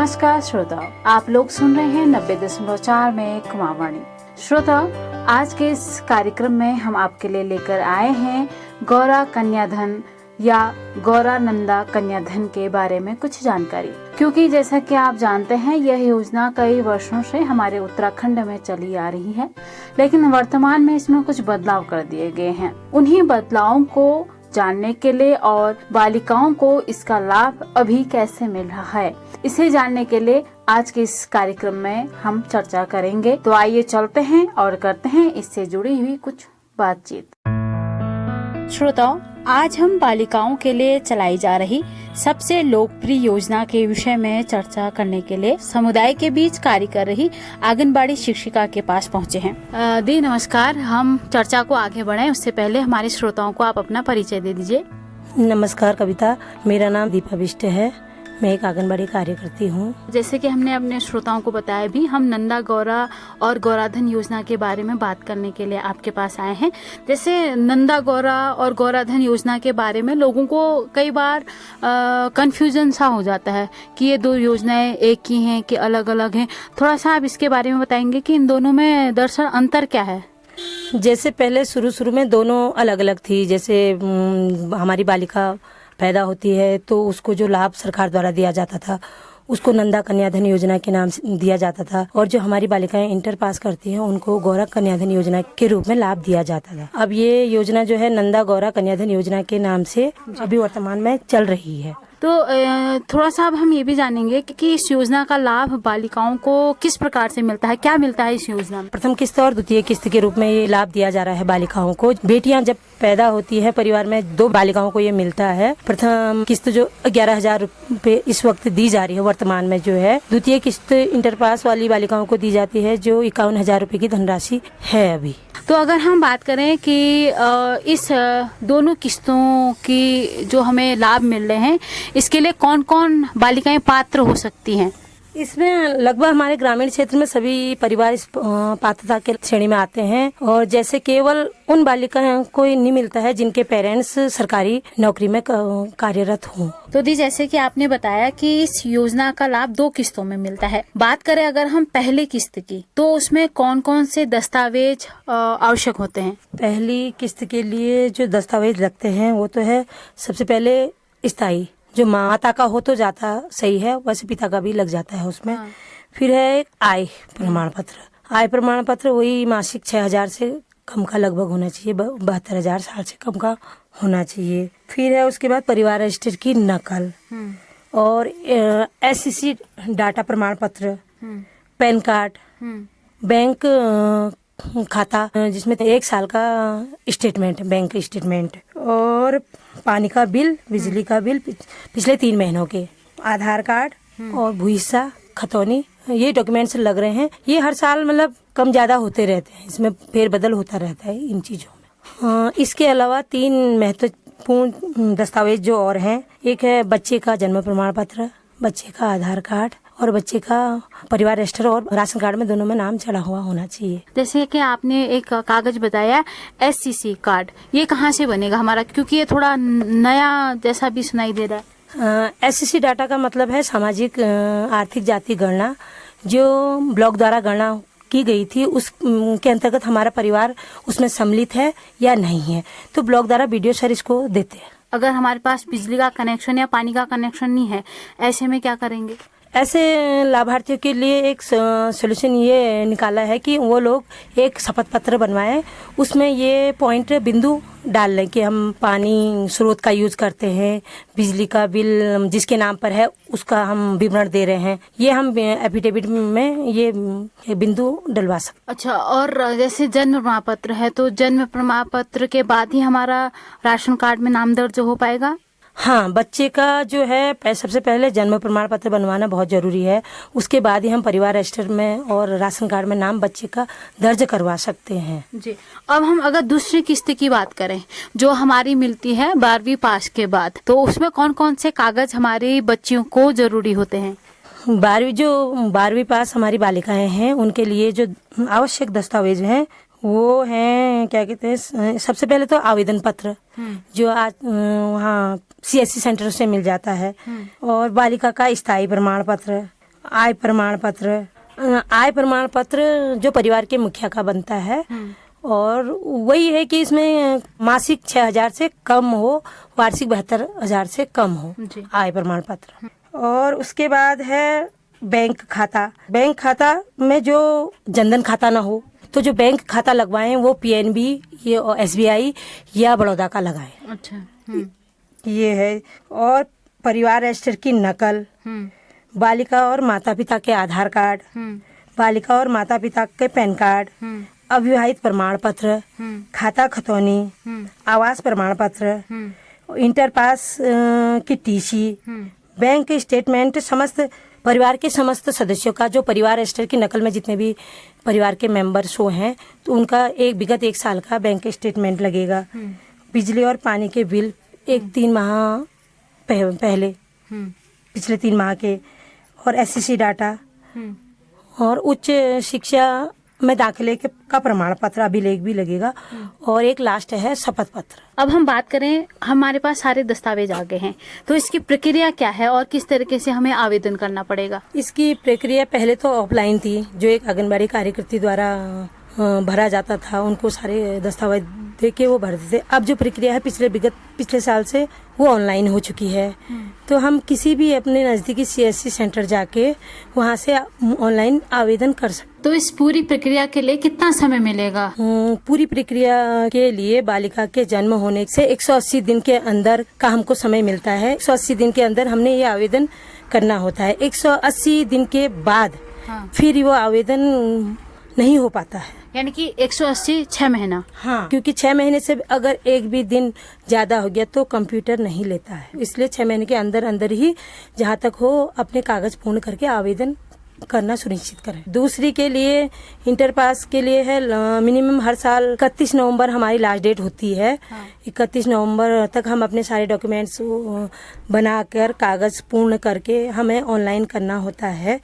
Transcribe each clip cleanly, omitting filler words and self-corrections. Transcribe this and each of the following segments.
नमस्कार श्रोताओ, आप लोग सुन रहे हैं 90.4 में कुमारवाणी। श्रोताओ, आज के इस कार्यक्रम में हम आपके लिए लेकर आए हैं गौरा कन्याधन या गौरा नंदा कन्याधन के बारे में कुछ जानकारी। क्योंकि जैसा कि आप जानते हैं, यह योजना कई वर्षों से हमारे उत्तराखंड में चली आ रही है, लेकिन वर्तमान में इसमें कुछ बदलाव कर दिए गए हैं। उन्हीं बदलावों को जानने के लिए और बालिकाओं को इसका लाभ अभी कैसे मिल रहा है, इसे जानने के लिए आज के इस कार्यक्रम में हम चर्चा करेंगे। तो आइए चलते हैं और करते हैं इससे जुड़ी हुई कुछ बातचीत। श्रोताओं, आज हम बालिकाओं के लिए चलाई जा रही सबसे लोकप्रिय योजना के विषय में चर्चा करने के लिए समुदाय के बीच कार्य कर रही आंगनबाड़ी शिक्षिका के पास पहुंचे हैं। दी नमस्कार। हम चर्चा को आगे बढ़ाएं उससे पहले हमारे श्रोताओं को आप अपना परिचय दे दीजिए। नमस्कार कविता, मेरा नाम दीपा बिष्ट है। मैं एक आंगनबाड़ी कार्यकर्ती हूँ। जैसे कि हमने अपने श्रोताओं को बताया भी, हम नंदा गौरा और गौराधन योजना के बारे में बात करने के लिए आपके पास आए हैं। जैसे नंदा गौरा और गौराधन योजना के बारे में लोगों को कई बार कंफ्यूजन सा हो जाता है कि ये दो योजनाएं एक ही हैं कि अलग अलग हैं। थोड़ा सा आप इसके बारे में बताएंगे कि इन दोनों में दरअसल अंतर क्या है? जैसे पहले शुरू में दोनों अलग अलग थी। जैसे हमारी बालिका पैदा होती है तो उसको जो लाभ सरकार द्वारा दिया जाता था उसको नंदा कन्याधन योजना के नाम से दिया जाता था, और जो हमारी बालिकाएं इंटर पास करती हैं उनको गौरा कन्याधन योजना के रूप में लाभ दिया जाता था। अब ये योजना जो है नंदा गौरा कन्याधन योजना के नाम से अभी वर्तमान में चल रही है। तो थोड़ा सा अब हम ये भी जानेंगे कि इस योजना का लाभ बालिकाओं को किस प्रकार से मिलता है, क्या मिलता है इस योजना में? प्रथम किस्त और द्वितीय किस्त के रूप में ये लाभ दिया जा रहा है बालिकाओं को। बेटियां जब पैदा होती है परिवार में, 2 बालिकाओं को ये मिलता है। प्रथम किस्त जो 11,000 रुपए इस वक्त दी जा रही है वर्तमान में जो है। द्वितीय किस्त इंटर पास वाली बालिकाओं को दी जाती है जो 51,000 रुपए की धनराशि है अभी। तो अगर हम बात करें कि इस दोनों किस्तों की जो हमें लाभ मिल रहे हैं, इसके लिए कौन कौन बालिकाएं पात्र हो सकती हैं? इसमें लगभग हमारे ग्रामीण क्षेत्र में सभी परिवार इस पात्रता के श्रेणी में आते हैं, और जैसे केवल उन बालिकाओं को नहीं मिलता है जिनके पेरेंट्स सरकारी नौकरी में कार्यरत हों। तो दी, जैसे कि आपने बताया कि इस योजना का लाभ 2 किस्तों में मिलता है। बात करें अगर हम पहली किस्त की, तो उसमें कौन कौन से दस्तावेज आवश्यक होते हैं? पहली किस्त के लिए जो दस्तावेज लगते हैं वो तो है सबसे पहले स्थायी, जो माता का हो तो जाता सही है, वैसे पिता का भी लग जाता है उसमें। हाँ। फिर है एक आय प्रमाण पत्र। आय प्रमाण पत्र वही मासिक 6,000 से कम का लगभग होना चाहिए, 72,000 साल से कम का होना चाहिए। फिर है उसके बाद परिवार रजिस्टर की नकल, और SCC डाटा प्रमाण पत्र, पैन कार्ड, बैंक खाता जिसमें 1 साल का स्टेटमेंट, बैंक स्टेटमेंट, और पानी का बिल, बिजली का बिल पिछले 3 महीनों के, आधार कार्ड और भूसा खतौनी, ये डॉक्यूमेंट्स लग रहे हैं। ये हर साल मतलब कम ज्यादा होते रहते हैं, इसमें फेरबदल होता रहता है इन चीजों में। इसके अलावा 3 महत्वपूर्ण दस्तावेज जो और हैं, एक है बच्चे का जन्म प्रमाण पत्र, बच्चे का आधार कार्ड और बच्चे का परिवार रजिस्टर और राशन कार्ड में दोनों में नाम चढ़ा हुआ होना चाहिए। जैसे कि आपने एक कागज बताया SCC कार्ड, ये कहाँ से बनेगा हमारा, क्योंकि ये थोड़ा नया जैसा भी सुनाई दे रहा है। SCC डाटा का मतलब है सामाजिक आर्थिक जाति गणना, जो ब्लॉक द्वारा गणना की गई थी उसके अंतर्गत हमारा परिवार उसमें सम्मिलित है या नहीं है, तो ब्लॉक द्वारा BDO सर इसको देते हैं। अगर हमारे पास बिजली का कनेक्शन या पानी का कनेक्शन नहीं है, ऐसे में क्या करेंगे? ऐसे लाभार्थियों के लिए एक सोल्यूशन ये निकाला है कि वो लोग एक शपथ पत्र बनवाएं, उसमें ये पॉइंट बिंदु डाल लें कि हम पानी स्रोत का यूज करते हैं, बिजली का बिल जिसके नाम पर है उसका हम विवरण दे रहे हैं, ये हम एफिडेविट में ये बिंदु डलवा सकते। अच्छा, और जैसे जन्म प्रमाण पत्र है, तो जन्म प्रमाण पत्र के बाद ही हमारा राशन कार्ड में नाम दर्ज हो पाएगा? हाँ, बच्चे का जो है सबसे पहले जन्म प्रमाण पत्र बनवाना बहुत जरूरी है, उसके बाद ही हम परिवार रजिस्टर में और राशन कार्ड में नाम बच्चे का दर्ज करवा सकते हैं जी। अब हम अगर दूसरी किस्त की बात करें जो हमारी मिलती है 12वीं पास के बाद, तो उसमें कौन कौन से कागज हमारी बच्चियों को जरूरी होते हैं? 12वीं पास हमारी बालिकाएं हैं उनके लिए जो आवश्यक दस्तावेज हैं वो हैं, क्या कहते हैं, सबसे पहले तो आवेदन पत्र जो आज वहाँ CSC सेंटर से मिल जाता है, और बालिका का स्थायी प्रमाण पत्र, आय प्रमाण पत्र, आय प्रमाण पत्र जो परिवार के मुखिया का बनता है, और वही है कि इसमें मासिक 6,000 से कम हो, वार्षिक 72,000 से कम हो आय प्रमाण पत्र। और उसके बाद है बैंक खाता। बैंक खाता में जो जनधन खाता ना हो, तो जो बैंक खाता लगवाएं वो पीएनबी, ये SBI या बड़ौदा का लगाएं। अच्छा। ये है। और परिवार रजिस्टर की नकल, बालिका और माता पिता के आधार कार्ड, बालिका और माता पिता के पैन कार्ड, अविवाहित प्रमाण पत्र, खाता खतौनी, आवास प्रमाण पत्र, इंटर पास की टीसी, बैंक स्टेटमेंट, समस्त परिवार के समस्त सदस्यों का, जो परिवार रजिस्टर की नकल में जितने भी परिवार के मेंबर्स हो हैं, तो उनका विगत 1 साल का बैंक स्टेटमेंट लगेगा। बिजली और पानी के बिल 3 माह पहले, पिछले 3 माह के, और SSC डाटा, और उच्च शिक्षा में दाखिले का प्रमाण पत्र, अभिलेख भी लगेगा, और एक लास्ट है शपथ पत्र। अब हम बात करें, हमारे पास सारे दस्तावेज आ गए हैं, तो इसकी प्रक्रिया क्या है और किस तरीके से हमें आवेदन करना पड़ेगा? इसकी प्रक्रिया पहले तो ऑफलाइन थी, जो एक आंगनबाड़ी कार्यकर्ती द्वारा भरा जाता था, उनको सारे दस्तावेज दे के वो भरते थे। अब जो प्रक्रिया है पिछले साल से वो ऑनलाइन हो चुकी है। तो हम किसी भी अपने नजदीकी CSC सेंटर जाके वहाँ से ऑनलाइन आवेदन कर सकते। तो इस पूरी प्रक्रिया के लिए कितना समय मिलेगा? पूरी प्रक्रिया के लिए बालिका के जन्म होने से 180 दिन के अंदर का हमको समय मिलता है। 180 दिन के अंदर हमने ये आवेदन करना होता है। 180 दिन के बाद फिर वो आवेदन नहीं हो पाता है, यानी कि 180 6 महीना। हाँ, क्योंकि 6 महीने से अगर एक भी दिन ज्यादा हो गया तो कंप्यूटर नहीं लेता है, इसलिए 6 महीने के अंदर अंदर ही जहाँ तक हो अपने कागज पूर्ण करके आवेदन करना सुनिश्चित करें। दूसरी के लिए इंटर पास के लिए है मिनिमम हर साल 31 नवंबर हमारी लास्ट डेट होती है। 31 नवंबर तक हम अपने सारे डॉक्यूमेंट्स बनाकर कागज पूर्ण करके हमें ऑनलाइन करना होता है।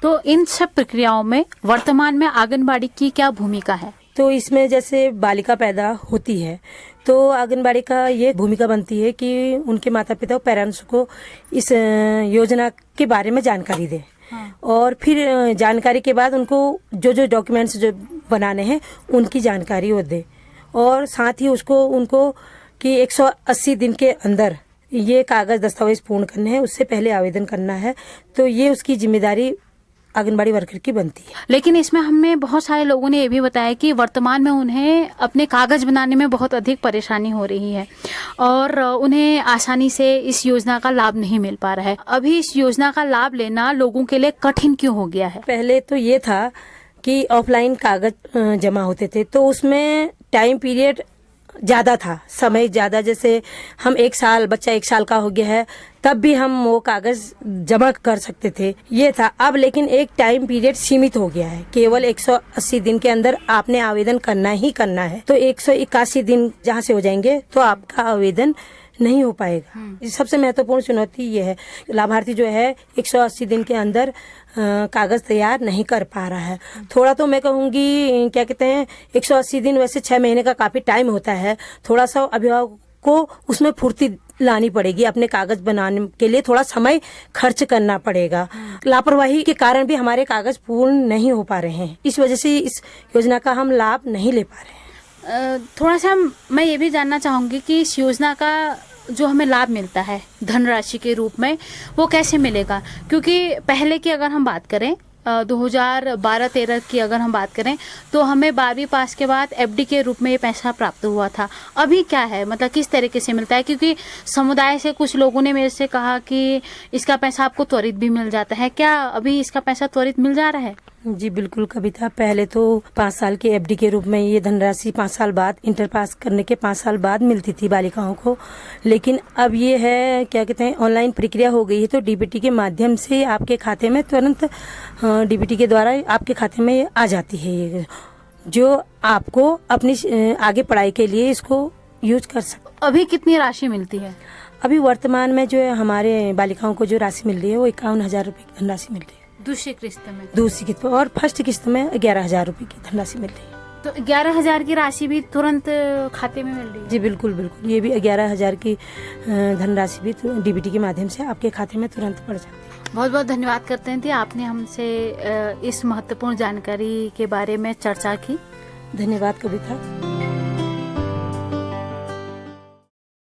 तो इन सब प्रक्रियाओं में वर्तमान में आंगनबाड़ी की क्या भूमिका है? तो इसमें जैसे बालिका पैदा होती है तो आंगनबाड़ी का ये भूमिका बनती है कि उनके माता पिता और पेरेंट्स को इस योजना के बारे में जानकारी दें। और फिर जानकारी के बाद उनको जो डॉक्यूमेंट्स जो बनाने हैं उनकी जानकारी वो दे, और साथ ही उनको कि 180 दिन के अंदर ये कागज दस्तावेज पूर्ण करने हैं, उससे पहले आवेदन करना है। तो ये उसकी जिम्मेदारी आंगनबाड़ी वर्कर की बनती है। लेकिन इसमें हमें बहुत सारे लोगों ने ये भी बताया कि वर्तमान में उन्हें अपने कागज बनाने में बहुत अधिक परेशानी हो रही है और उन्हें आसानी से इस योजना का लाभ नहीं मिल पा रहा है। अभी इस योजना का लाभ लेना लोगों के लिए कठिन क्यों हो गया है? पहले तो ये था कि ऑफलाइन कागज जमा होते थे तो उसमें टाइम पीरियड ज्यादा था, समय ज्यादा, जैसे हम 1 साल, बच्चा 1 साल का हो गया है तब भी हम वो कागज जमा कर सकते थे, ये था। अब लेकिन एक टाइम पीरियड सीमित हो गया है, केवल 180 दिन के अंदर आपने आवेदन करना ही करना है। तो 181 दिन जहाँ से हो जाएंगे तो आपका आवेदन नहीं हो पाएगा। सबसे महत्वपूर्ण चुनौती ये है, लाभार्थी जो है 180 दिन के अंदर कागज तैयार नहीं कर पा रहा है। थोड़ा तो मैं कहूँगी क्या कहते हैं 180 दिन, वैसे 6 महीने का काफी टाइम होता है, थोड़ा सा अभिभावक को उसमें फुर्ती लानी पड़ेगी, अपने कागज बनाने के लिए थोड़ा समय खर्च करना पड़ेगा। लापरवाही के कारण भी हमारे कागज पूर्ण नहीं हो पा रहे हैं, इस वजह से इस योजना का हम लाभ नहीं ले पा रहे हैं। थोड़ा सा मैं ये भी जानना चाहूंगी कि इस योजना का जो हमें लाभ मिलता है धनराशि के रूप में वो कैसे मिलेगा? क्योंकि पहले की अगर हम बात करें 2012-13 की अगर हम बात करें तो हमें 12वीं पास के बाद FD के रूप में ये पैसा प्राप्त हुआ था। अभी क्या है, मतलब किस तरीके से मिलता है? क्योंकि समुदाय से कुछ लोगों ने मेरे से कहा कि इसका पैसा आपको त्वरित भी मिल जाता है, क्या अभी इसका पैसा त्वरित मिल जा रहा है? जी बिल्कुल कविता, पहले तो 5 साल के FD के रूप में ये धनराशि 5 साल बाद, इंटर पास करने के 5 साल बाद मिलती थी बालिकाओं को, लेकिन अब ये है क्या कहते हैं ऑनलाइन प्रक्रिया हो गई है तो DBT के माध्यम से आपके खाते में तुरंत DBT के द्वारा आपके खाते में आ जाती है ये, जो आपको अपनी आगे पढ़ाई के लिए इसको यूज कर सकते। अभी कितनी राशि मिलती है? अभी वर्तमान में जो है हमारे बालिकाओं को जो राशि मिल रही है वो 51,000 रुपये की धनराशि मिल रही है दूसरी किस्त में, और फर्स्ट किस्त में 11,000 रुपये की धनराशि मिल रही है। तो 11,000 की राशि भी तुरंत खाते में मिल रही है? जी बिल्कुल बिल्कुल, ये भी 11,000 की धनराशि भी डीबीटी के माध्यम से आपके खाते में तुरंत पड़ जाती है। बहुत बहुत धन्यवाद करते हैं दी, आपने हमसे इस महत्वपूर्ण जानकारी के बारे में चर्चा की। धन्यवाद कविता।